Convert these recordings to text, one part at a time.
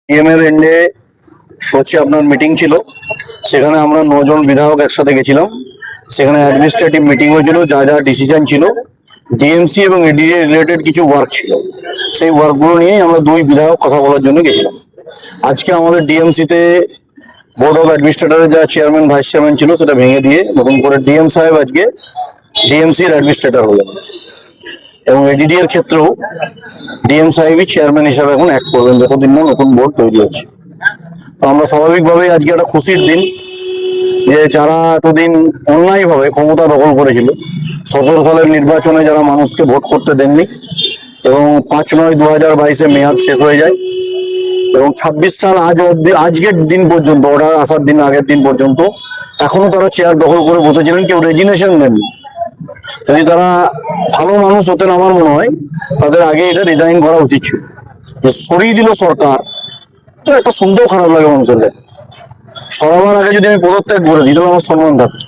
DM এর এন্ডে হচ্ছে আপনার মিটিং ছিল, সেখানে আমরা 9 জন বিধায়ক একসাথে গেছিলাম। সেখানে অ্যাডমিনিস্ট্রেটিভ মিটিং হয়েছিল, যা যা ডিসিশন ছিল, ডিএমসি এবং এডিএ রিলেটেড কিছু ওয়ার্ক ছিল, সেই ওয়ার্কগুলো নিয়ে আমরা 2 বিধায়ক কথা বলার জন্য গেছিলাম। আজকে আমাদের ডিএমসি তে বোর্ড অফ অ্যাডমিনিস্ট্রেটরের যা চেয়ারম্যান ভাইস চেয়ারম্যান ছিল সেটা ভেঙে দিয়ে নতুন করে ডিএম সাহেব আজকে ডিএমসি এর অ্যাডমিনিস্ট্রেটর হলেন, এবং এডিডি এর ক্ষেত্রেও ডিএম সাহেবই চেয়ারম্যান হিসাবে এখন অ্যাক্ট করবেন যতদিন না নতুন বোর্ড তৈরি হচ্ছে। তো আমরা স্বাভাবিকভাবেই আজকে একটা খুশির দিন, যে যারা এতদিন অন্যায়ভাবে ক্ষমতা দখল করেছিল, 17 সালের নির্বাচনে যারা মানুষকে ভোট করতে দেননি, এবং 5/9/2022 মেয়াদ শেষ হয়ে যায়, এবং 26 সাল আজকের দিন পর্যন্ত, অর্ডার আসার দিন আগের দিন পর্যন্ত এখনো তারা চেয়ার দখল করে বসেছিলেন, কেউ রেজিগনেশন দেননি। যদি তারা ভালো মানুষ হতেন আমার মনে হয় তাদের আগে এটা রিজাইন করা উচিত ছিল। যে সরিয়ে দিল সরকার, তো একটা শুনতেও খারাপ লাগে মানুষের। সরাবার আগে যদি আমি পদত্যাগ করে দিই তাহলে আমার সম্মান থাকতো,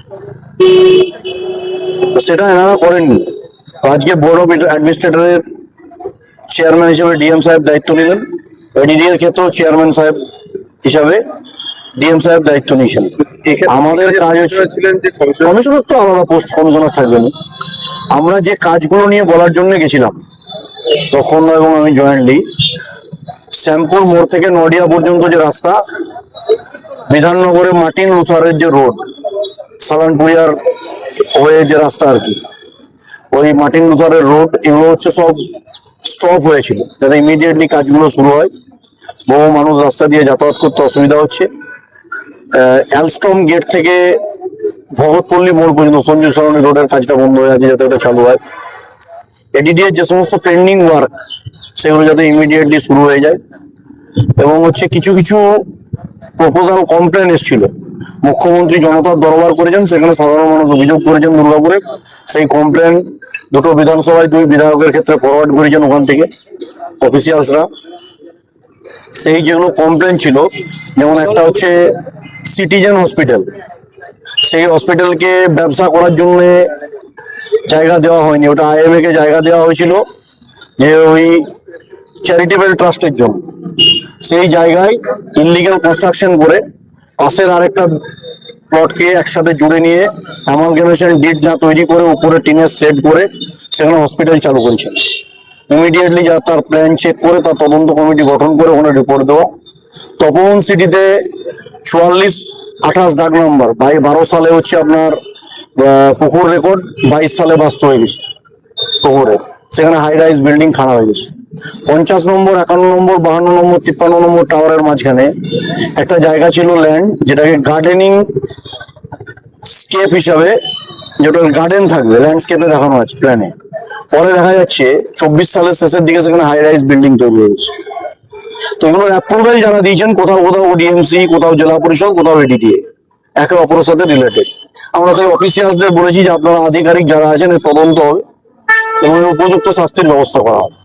সেটা এনারা করেননি। আজকে বোর্ড অফ অ্যাডমিনিস্ট্রেটরের চেয়ারম্যান হিসেবে ডিএম সাহেব দায়িত্ব নিলেন, এডিডি এর ক্ষেত্রেও চেয়ারম্যান সাহেব হিসাবে ডিএম সাহেব দায়িত্ব নিয়েছেন। আমাদের কাজ হচ্ছে, কমিশনার তো আলাদা পোস্ট, কমিশনার থাকবেন। আমরা যে কাজগুলো নিয়ে বলার জন্য গেছিলাম তখন এবং আমি জয়েন্টলি, শ্যামপুর মোড় থেকে নডিয়া পর্যন্ত যে রাস্তা, বিধাননগরে মার্টিন লুথারের যে রোড, সালানপুরিয়ার হয়ে যে রাস্তা আর কি, ওই মার্টিন লুথারের রোড, এগুলো হচ্ছে সব স্টপ হয়েছিল, যাতে ইমিডিয়েটলি কাজগুলো শুরু হয়। বহু মানুষ রাস্তা দিয়ে যাতায়াত করতে অসুবিধা হচ্ছে। অ্যালস্টম গেট থেকে ভগতপল্লী মোড় পর্যন্ত সঞ্জু সরণি রোডের কাজটা বন্ধ হয়ে আছে, যাতে ওটা চালু হয়। এডিডি এর যে সমস্ত পেন্ডিং ওয়ার্ক সেগুলো যাতে ইমিডিয়েটলি শুরু হয়ে যায়। এবং হচ্ছে কিছু কিছু প্রপোজাল কমপ্লেন এসেছিল, মুখ্যমন্ত্রী জনতার দরবার করেছেন, সেখানে সাধারণ মানুষ অভিযোগ করেছেন দুর্গাপুরে, সেই কমপ্লেন দুটো বিধানসভায় 2 বিধায়কের ক্ষেত্রে ফরওয়ার্ড করেছেন ওখান থেকে অফিসিয়ালসরা। সেই যেগুলো কমপ্লেন ছিল, যেমন একটা হচ্ছে সিটিজেন হসপিটাল, সেই হসপিটালকে ব্যবসা করার জন্য জায়গা দেওয়া হয়নি, ওটা আইএমএ কে জায়গা দেওয়া হয়েছিল যে ওই চ্যারিটেবল ট্রাস্টের জন্য। সেই জায়গায় ইনলিগাল কনস্ট্রাকশন করে পাশের আরেকটা প্লটকে একসাথে জুড়ে নিয়ে অ্যামালগামেশন ডিড যা তৈরি করে উপরে টিনের সেট করে সেখানে হসপিটাল চালু করেছেন। ইমিডিয়েটলি যা তার প্ল্যান চেক করে তার তদন্ত কমিটি গঠন করে ওখানে রিপোর্ট দেওয়া। তপন সিটিতে 4428 দাগ নম্বর 12 সালে হচ্ছে আপনার পুকুর রেকর্ড, 22 সালে বাস্তু হয়ে গেছে পুকুরে, সেখানে হাই রাইজ বিল্ডিং খাড়া হয়ে গেছে। 50 নম্বর, 51 নম্বর, 52 নম্বর, 53 নম্বর টাওয়ারের মাঝখানে একটা জায়গা ছিল ল্যান্ড, যেটাকে গার্ডেনিং স্কেপ হিসাবে, যেটা গার্ডেন থাকবে ল্যান্ডস্কেপে দেখানো আছে প্ল্যানে। পরে দেখা যাচ্ছে 24 সালের শেষের দিকে সেখানে হাই রাইজ বিল্ডিং তৈরি হয়েছে। তো এগুলোর অ্যাপ্রুভাল যারা দিয়েছেন, কোথাও কোথাও ডিএমসি, কোথাও জেলা পরিষদ, কোথাও এডিডিএ, একে অপরের সাথে রিলেটেড। আমরা সেই অফিসিয়ালসদের বলেছি যে আপনারা আধিকারিক যারা আছেন এর তদন্ত হবে এবং উপযুক্ত শাস্তির ব্যবস্থা করা হবে।